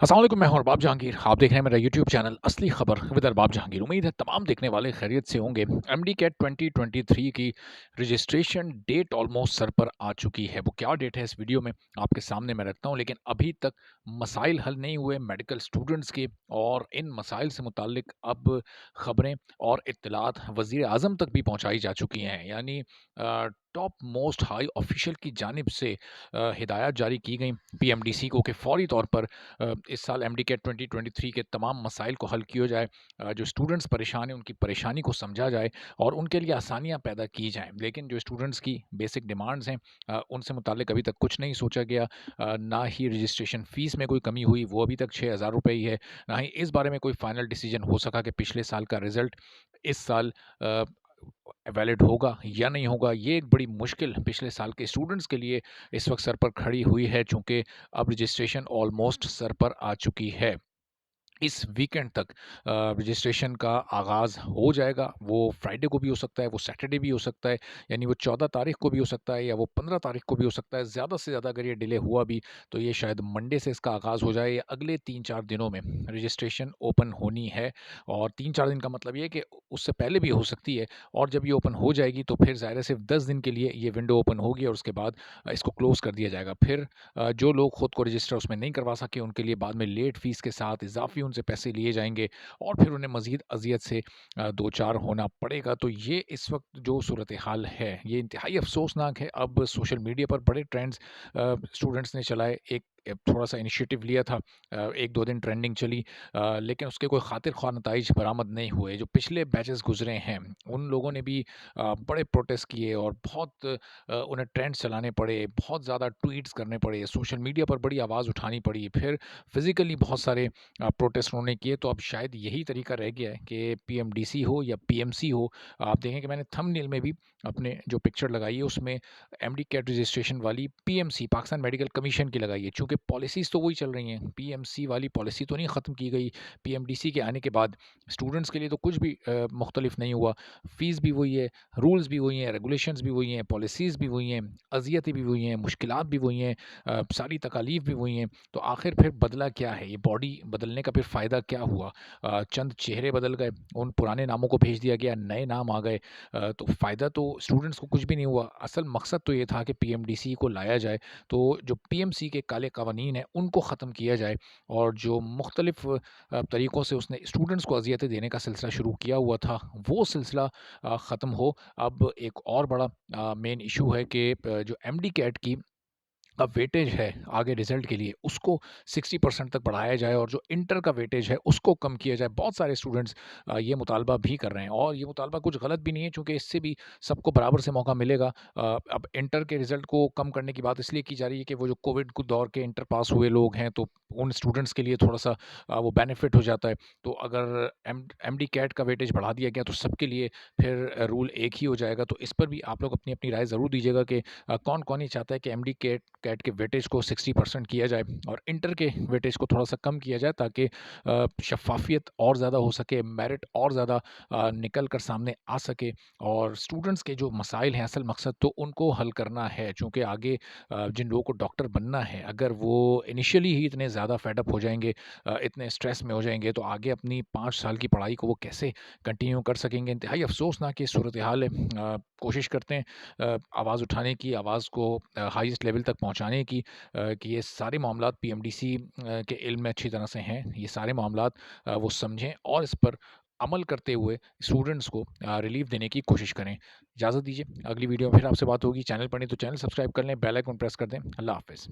अस्सलाम वालेकुम, मैं हूं अरबाब जहांगीर। आप देख रहे हैं मेरा यूट्यूब चैनल असली खबर विद अरबाब जहांगीर। उम्मीद है तमाम देखने वाले खैरियत से होंगे। एमडी कैट 2023 की रजिस्ट्रेशन डेट ऑलमोस्ट सर पर आ चुकी है। वो क्या डेट है इस वीडियो में आपके सामने मैं रखता हूं, लेकिन अभी तक मसाइल हल नहीं हुए मेडिकल स्टूडेंट्स के, और इन मसाइल से मुतालिक अब खबरें और इत्तलात वज़ीर आज़म तक भी पहुंचाई जा चुकी हैं। यानी टॉप मोस्ट हाई ऑफिशियल की जानिब से हिदायत जारी की गई पीएमडीसी को कि फौरी तौर पर इस साल एमडी कैट 2023 के तमाम मसाइल को हल किया जाए। जो स्टूडेंट्स परेशान हैं उनकी परेशानी को समझा जाए और उनके लिए आसानियाँ पैदा की जाएँ। लेकिन जो स्टूडेंट्स की बेसिक डिमांड्स हैं, उनसे मुतालिक अभी तक कुछ नहीं सोचा गया। ना ही रजिस्ट्रेशन फ़ीस में कोई कमी हुई, वो अभी तक 6,000 रुपए ही है। ना ही इस बारे में कोई फ़ाइनल डिसीजन हो सका कि पिछले साल का रिज़ल्ट इस साल अ, वैलिड होगा या नहीं होगा। ये एक बड़ी मुश्किल पिछले साल के स्टूडेंट्स के लिए इस वक्त सर पर खड़ी हुई है, चूँकि अब रजिस्ट्रेशन ऑलमोस्ट सर पर आ चुकी है। इस वीकेंड तक रजिस्ट्रेशन का आगाज़ हो जाएगा। वो फ्राइडे को भी हो सकता है, वो सैटरडे भी हो सकता है, यानी वो 14 तारीख को भी हो सकता है या वो 15 तारीख को भी हो सकता है। ज़्यादा से ज़्यादा अगर ये डिले हुआ भी तो ये शायद मंडे से इसका आगाज़ हो जाए या अगले 3-4 दिनों में रजिस्ट्रेशन ओपन होनी है। और 3-4 दिन का मतलब ये है कि उससे पहले भी हो सकती है, और जब ये ओपन हो जाएगी तो फिर ज़ाहिर है सिर्फ 10 दिन के लिए ये विंडो ओपन होगी और उसके बाद इसको क्लोज़ कर दिया जाएगा। फिर जो लोग खुद को रजिस्टर उसमें नहीं करवा सके उनके लिए बाद में लेट फ़ीस के साथ इज़ाफ़ी उनसे पैसे लिए जाएँगे और फिर उन्हें मज़ीद अज़ियत से दो-चार होना पड़ेगा। तो ये इस वक़्त जो सूरत-ए-हाल है, ये इंतहाई अफ़सोसनाक है। अब सोशल मीडिया पर बड़े ट्रेंड्स स्टूडेंट्स ने चलाए। एक थोड़ा-सा इनिशिएटिव लिया था, 1-2 दिन ट्रेंडिंग चली, लेकिन उसके कोई ख़ातिर-ख़्वाह नताइज बरामद नहीं हुए। जो पिछले बैचेज़ गुज़रे हैं, उन लोगों ने भी बड़े प्रोटेस्ट किए और बहुत उन्हें ट्रेंड्स चलाने पड़े, बहुत ज़्यादा ट्वीट्स करने पड़े, सोशल मीडिया पर बड़ी आवाज़ उठानी पड़ी, फिर फिज़िकली बहुत सारे प्रोटेस्ट उन्होंने किए। तो अब शायद यही तरीका रह गया है कि पीएमडीसी हो या पीएमसी हो। आप देखें कि मैंने थंबनेल में भी अपने जो पिक्चर लगाई है उसमें एमडी कैट रजिस्ट्रेशन वाली पीएमसी पाकिस्तान मेडिकल कमीशन की लगाई है, चूँकि पॉलिसीज़ तो वही चल रही हैं। पीएमसी वाली पॉलिसी तो नहीं ख़त्म की गई। पीएमडीसी के आने के बाद स्टूडेंट्स के लिए तो कुछ भी मुख्तलिफ नहीं हुआ। फ़ीस भी वही है, रूल्स भी वही हैं, रेगुलेशंस भी वही हैं, पॉलिसीज़ भी वही हैं, अज़ियतें भी वही हैं, मुश्किलात भी वही हैं, सारी तकालीफ भी वही हैं। तो आखिर फिर बदला क्या है? ये बॉडी बदलने का फिर फ़ायदा क्या हुआ? चंद चेहरे बदल गए, उन पुराने नामों को भेज दिया गया, नए नाम आ गए। तो फ़ायदा तो स्टूडेंट्स को कुछ भी नहीं हुआ। असल मकसद तो ये था कि पीएमडीसी को लाया जाए, तो जो पीएमसी के काले कवानीन हैं, उनको ख़त्म किया जाए और जो मुख्तलिफ़ तरीक़ों से उसने स्टूडेंट्स को अज़ियतें देने का सिलसिला शुरू किया हुआ था, वो सिलसिला ख़त्म हो। अब एक और बड़ा मेन इश्यू है कि जो एमडी कैट की वेटेज है आगे रिज़ल्ट के लिए, उसको 60% तक बढ़ाया जाए और जो इंटर का वेटेज है उसको कम किया जाए। बहुत सारे स्टूडेंट्स ये मुतालबा भी कर रहे हैं और ये मुतालबा कुछ गलत भी नहीं है, चूँकि इससे भी सबको बराबर से मौका मिलेगा। अब इंटर के रिज़ल्ट को कम करने की बात इसलिए की जा रही है कि वो जो कोविड को दौर के इंटर पास हुए लोग हैं, तो उन स्टूडेंट्स के लिए थोड़ा-सा वो बेनिफिट हो जाता है। तो अगर एमडी कैट का वेटेज बढ़ा दिया गया तो सबके लिए फिर रूल एक ही हो जाएगा। तो इस पर भी आप लोग अपनी-अपनी राय ज़रूर दीजिएगा कि कौन-कौन ये चाहता है कि एमडी कैट कैट के वेटेज को 60% किया जाए और इंटर के वेटेज को थोड़ा-सा कम किया जाए, ताकि शफ़ाफ़ियत और ज़्यादा हो सके, मेरिट और ज़्यादा निकल कर सामने आ सके और स्टूडेंट्स के जो मसाइल हैं, असल मकसद तो उनको हल करना है। चूँकि आगे जिन लोगों को डॉक्टर बनना है, अगर वो इनिशियली ही इतने ज़्यादा फेड अप हो जाएँगे, इतने स्ट्रेस में हो जाएँगे, तो आगे अपनी 5 साल की पढ़ाई को वो कैसे कंटिन्यू कर सकेंगे? इंतहाई अफ़सोसनाक ये सूरत-ए-हाल है। कोशिश करते हैं आवाज़ उठाने की, आवाज़ को हाईएस्ट लेवल तक पहुँचाने की, कि ये सारे मामलात पीएमडीसी के इल्म में अच्छी तरह से हैं। ये सारे मामलात वो समझें और इस पर अमल करते हुए स्टूडेंट्स को रिलीफ़ देने की कोशिश करें। इजाज़त दीजिए, अगली वीडियो में फिर आपसे बात होगी। चैनल पर नहीं तो चैनल सब्सक्राइब कर लें, बेल आइकन प्रेस कर दें। अल्लाह हाफ़िज़।